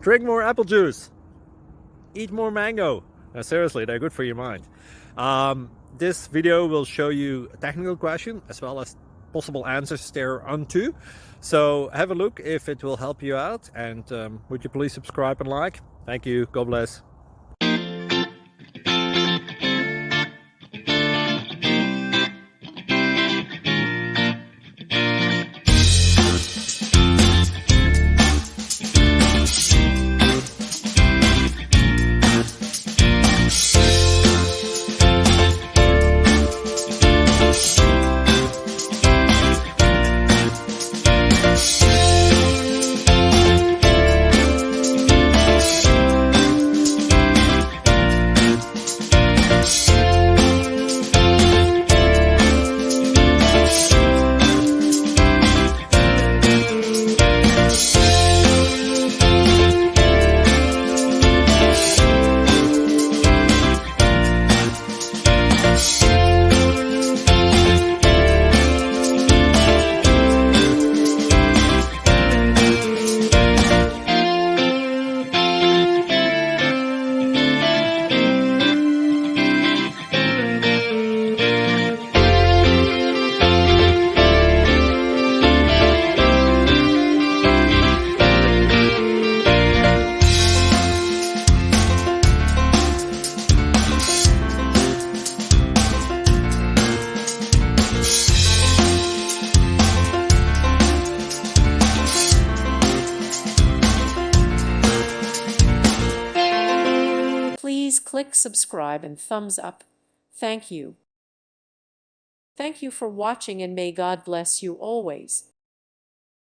Drink more apple juice. Eat more mango. Seriously, they're good for your mind. This video will show you a technical question as well as possible answers thereunto. So have a look if it will help you out, and would you please subscribe and like? Thank you. God bless. Please click subscribe and thumbs up. Thank you. Thank you for watching, and may God bless you always.